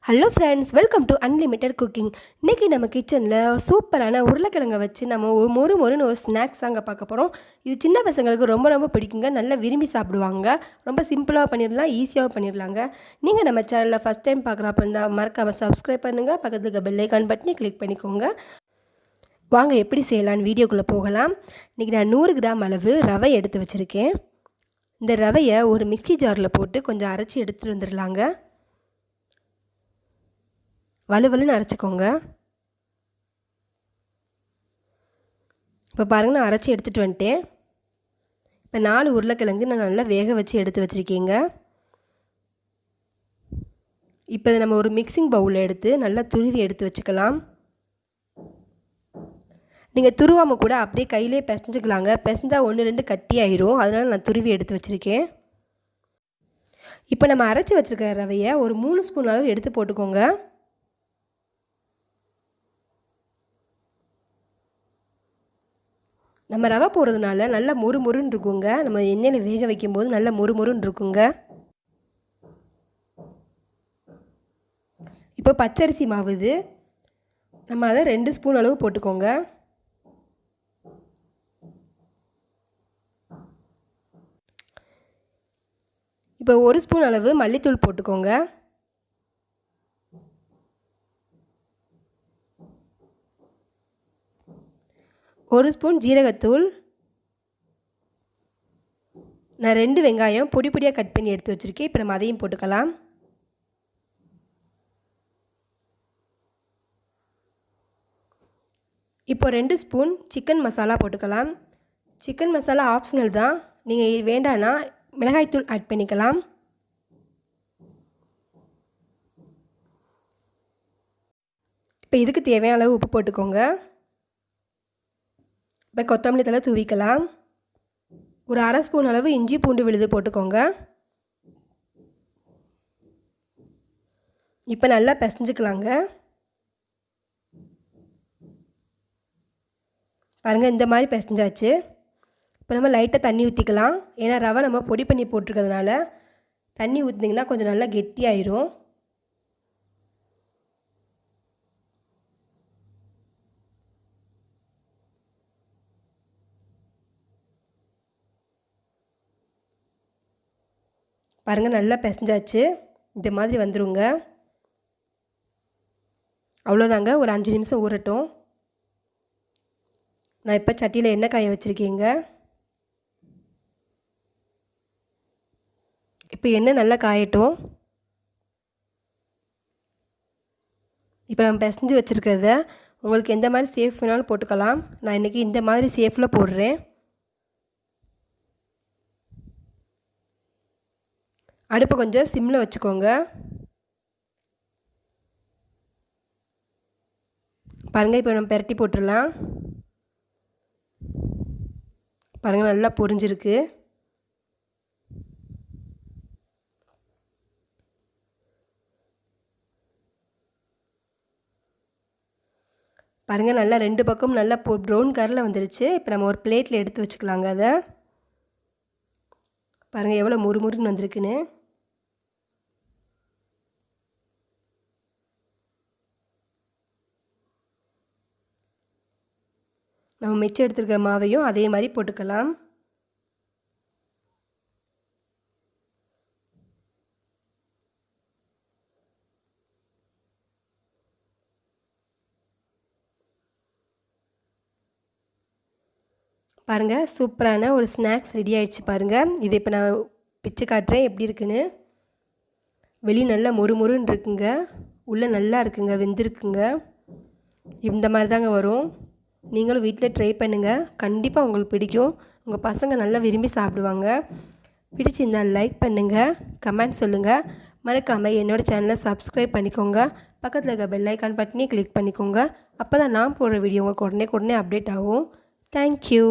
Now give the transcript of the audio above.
Hello friends, welcome to unlimited cooking. இன்றைக்கி நம்ம கிச்சனில் சூப்பரான உருளைக்கிழங்கை வச்சு நம்ம மொறுன்னு ஒரு ஸ்நாக்ஸ் அங்கே பார்க்க போகிறோம். இது சின்ன பசங்களுக்கு ரொம்ப ரொம்ப பிடிக்குங்க, நல்லா விரும்பி சாப்பிடுவாங்க. ரொம்ப சிம்பிளாக பண்ணிடலாம், ஈஸியாக பண்ணிடலாங்க. நீங்கள் நம்ம சேனலில் ஃபஸ்ட் டைம் பார்க்குறப்ப இருந்தால் மறக்காமல் சப்ஸ்கிரைப் பண்ணுங்கள், பக்கத்துக்கு இருக்க பெல் ஐக்கான் பட்டனை கிளிக் பண்ணிக்கோங்க. வாங்க எப்படி செய்யலான்னு வீடியோக்குள்ளே போகலாம். இன்றைக்கி நான் 100 கிராம் அளவு ரவை எடுத்து வச்சுருக்கேன். இந்த ரவையை ஒரு மிக்சி ஜாரில் போட்டு கொஞ்சம் அரைச்சி எடுத்துகிட்டு வந்துடலாங்க. வலுவலுன்னு அரைச்சிக்கோங்க. இப்போ பாருங்கள், நான் அரைச்சி எடுத்துகிட்டு வந்துட்டேன். இப்போ 4 உருளைக்கிழங்கு நான் நல்லா வேக வச்சு எடுத்து வச்சுருக்கேங்க. இப்போ இதை நம்ம ஒரு மிக்சிங் பவுலில் எடுத்து நல்லா துருவி எடுத்து வச்சுக்கலாம். நீங்கள் துருவாமல் கூட அப்படியே கையிலே பிசைஞ்சிக்கலாங்க. பிசைஞ்சால் 1-2 கட்டி ஆயிரும், அதனால் நான் துருவி எடுத்து வச்சுருக்கேன். இப்போ நம்ம அரைச்சி வச்சுருக்க ரவையை ஒரு 3 ஸ்பூன் அளவு எடுத்து போட்டுக்கோங்க. நம்ம ரவை போடுறதுனால நல்லா மொறுன்னு இருக்குங்க. நம்ம எண்ணெயில் வேக வைக்கும்போது நல்லா மொறுன்னு இருக்குங்க. இப்போ பச்சரிசி மாவு இது, நம்ம அதை 2 ஸ்பூன் அளவு போட்டுக்கோங்க. இப்போ 1 ஸ்பூன் அளவு மல்லித்தூள் போட்டுக்கோங்க. ஒரு ஸ்பூன் ஜீரகத்தூள். நான் 2 வெங்காயம் பொடி பொடியாக கட் பண்ணி எடுத்து வச்சுருக்கேன். இப்போ நம்ம அதையும் போட்டுக்கலாம். இப்போ 2 ஸ்பூன் சிக்கன் மசாலா போட்டுக்கலாம். சிக்கன் மசாலா ஆப்ஷனல் தான், நீங்கள் வேண்டான்னா மிளகாய்த்தூள் ஆட் பண்ணிக்கலாம். இப்போ இதுக்கு தேவையான அளவு உப்பு போட்டுக்கோங்க. இப்போ கொத்தமல்லி தழை தூவிக்கலாம். ஒரு 1/2 ஸ்பூன் அளவு இஞ்சி பூண்டு விழுது போட்டுக்கோங்க. இப்போ நல்லா பிசைஞ்சுக்கலாங்க. பாருங்கள், இந்த மாதிரி பிசைஞ்சாச்சு. இப்போ நம்ம லைட்டாக தண்ணி ஊற்றிக்கலாம். ஏன்னா ரவை நம்ம பொடி பண்ணி போட்டிருக்கிறதுனால தண்ணி ஊற்றினீங்கன்னா கொஞ்சம் நல்லா கெட்டியாயிரும். பாருங்கள், நல்லா பிசைஞ்சாச்சு. இந்த மாதிரி வந்துடுங்க. அவ்வளோதாங்க, ஒரு 5 நிமிஷம் ஊறட்டும். நான் இப்போ சட்டியில் எண்ணெய் காய வச்சுருக்கேங்க. இப்போ எண்ணெய் நல்லா காயட்டும். இப்போ நம்ம பிசைஞ்சு வச்சுருக்கிறத உங்களுக்கு எந்த மாதிரி சேஃப் வேணாலும் போட்டுக்கலாம். நான் இன்றைக்கி இந்த மாதிரி சேஃபில் போடுறேன். அடுப்பை கொஞ்சம் சிம்மில் வச்சுக்கோங்க. பாருங்கள், இப்போ நம்ம பெரட்டி போட்டுடலாம். பாருங்கள், நல்லா பொரிஞ்சிருக்கு. பாருங்கள், நல்லா 2 பக்கம் நல்லா ப்ரௌன் கலரில் வந்துடுச்சு. இப்போ நம்ம ஒரு பிளேட்டில் எடுத்து வச்சுக்கலாங்க. அதை பாருங்கள் எவ்வளோ முறுமுறுன்னு வந்திருக்குன்னு. நம்ம மிச்சம் எடுத்துருக்க மாவையும் அதே மாதிரி போட்டுக்கலாம். பாருங்கள், சூப்பரான ஒரு ஸ்நாக்ஸ் ரெடி ஆகிடுச்சு. பாருங்கள், இது இப்போ நான் பிச்சு காட்டுறேன் எப்படி இருக்குன்னு. வெளியே நல்லா மொறுன்னு இருக்குங்க, உள்ளே நல்லா இருக்குங்க, வெந்திருக்குங்க. இந்த மாதிரி தாங்க வரும். நீங்களும் வீட்டில் ட்ரை பண்ணுங்கள், கண்டிப்பாக உங்களுக்கு பிடிக்கும். உங்கள் பசங்க நல்லா விரும்பி சாப்பிடுவாங்க. பிடிச்சிருந்தால் லைக் பண்ணுங்கள், கமெண்ட் சொல்லுங்கள். மறக்காமல் என்னோடய சேனலை சப்ஸ்கிரைப் பண்ணிக்கோங்க. பக்கத்தில் இருக்க பெல் ஐக்கான் பட்டனையும் கிளிக் பண்ணிக்கோங்க. அப்போ தான் நான் போடுற வீடியோ உங்களுக்கு உடனே அப்டேட் ஆகும். தேங்க்யூ.